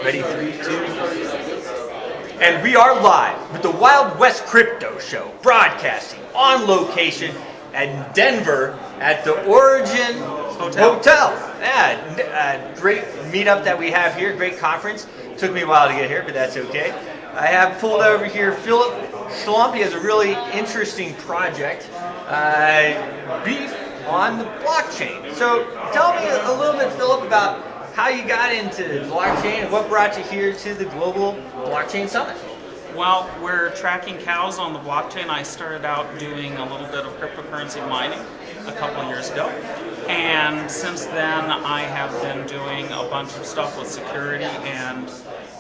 Ready? 3, 2. And we are live with the Wild West Crypto Show, broadcasting on location at Denver at the Origin Hotel. Yeah, great meetup that we have here, great conference. Took me a while to get here, but that's okay. I have pulled over here Philip Schlump. He has a really interesting project, Beef on the blockchain. So tell me a little bit, Philip, about how you got into blockchain and what brought you here to the Global Blockchain Summit. Well, we're tracking cows on the blockchain. I started out doing a little bit of cryptocurrency mining a couple years ago. And since then, I have been doing a bunch of stuff with security and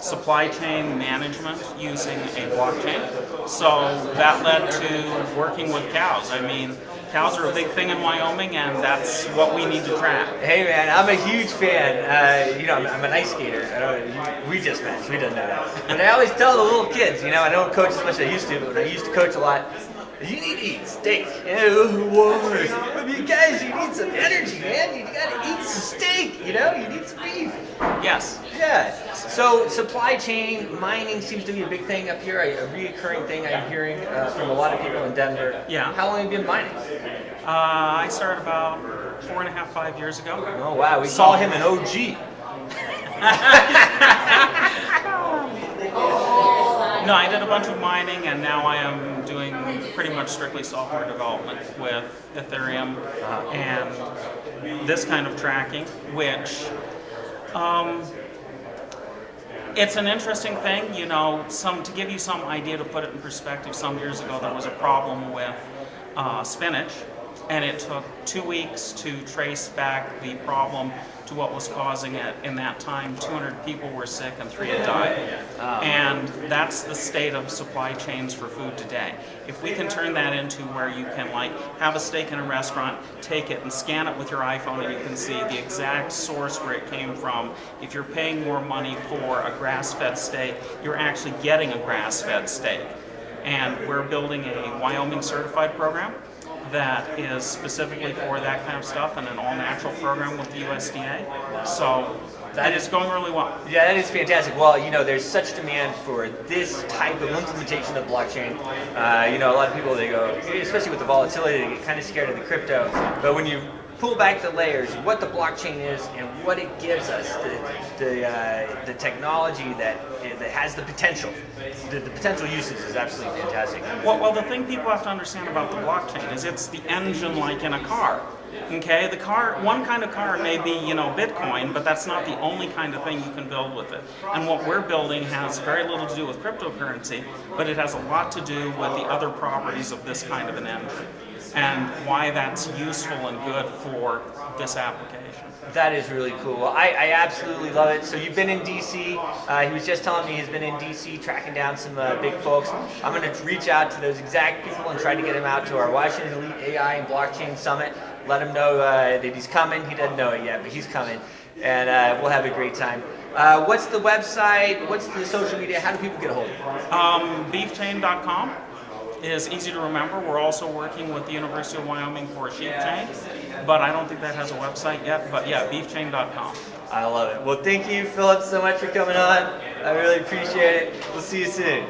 supply chain management using a blockchain. So that led to working with cows. I mean, cows are a big thing in Wyoming, and that's what we need to track. Hey man, I'm a huge fan. I'm an ice skater. We just met, so we don't know that. But I always tell the little kids, I don't coach as much as I used to, but when I used to coach a lot, you need to eat steak. But you guys, you need some energy, man. You gotta eat some steak, you need some beef. Yes. Yeah. So supply chain mining seems to be a big thing up here, a reoccurring thing I'm hearing from a lot of people in Denver. Yeah. How long have you been mining? I started about 4.5, 5 years ago. Oh wow, we saw him an OG. No, I did a bunch of mining, and now I am doing pretty much strictly software development with Ethereum and this kind of tracking, which it's an interesting thing. To give you some idea, to put it in perspective, some years ago there was a problem with spinach, and it took 2 weeks to trace back the problem to what was causing it. In that time, 200 people were sick and 3 had died. And that's the state of supply chains for food today. If we can turn that into where you can have a steak in a restaurant, take it and scan it with your iPhone, and you can see the exact source where it came from. If you're paying more money for a grass-fed steak, you're actually getting a grass-fed steak. And we're building a Wyoming certified program that is specifically for that kind of stuff, and an all-natural program with the USDA. So that is going really well. Yeah, that is fantastic. Well, there's such demand for this type of implementation of blockchain. A lot of people, they go, especially with the volatility, they get kind of scared of the crypto. But when you pull back the layers, what the blockchain is and what it gives us, the technology that has the potential. The potential usage is absolutely fantastic. Well, the thing people have to understand about the blockchain is it's the engine like in a car. Okay, the car, one kind of car may be, Bitcoin, but that's not the only kind of thing you can build with it. And what we're building has very little to do with cryptocurrency, but it has a lot to do with the other properties of this kind of an engine, and why that's useful and good for this application. That is really cool. Well, I absolutely love it. So you've been in DC. He was just telling me he's been in DC tracking down some big folks. I'm going to reach out to those exact people and try to get him out to our Washington Elite AI and Blockchain Summit. Let him know that he's coming. He doesn't know it yet, but he's coming. And we'll have a great time. What's the website? What's the social media? How do people get a hold of you? Beefchain.com is easy to remember. We're also working with the University of Wyoming for a sheep chain, but I don't think that has a website yet. But yeah, beefchain.com. I love it. Well, thank you, Philip, so much for coming on. I really appreciate it. We'll see you soon.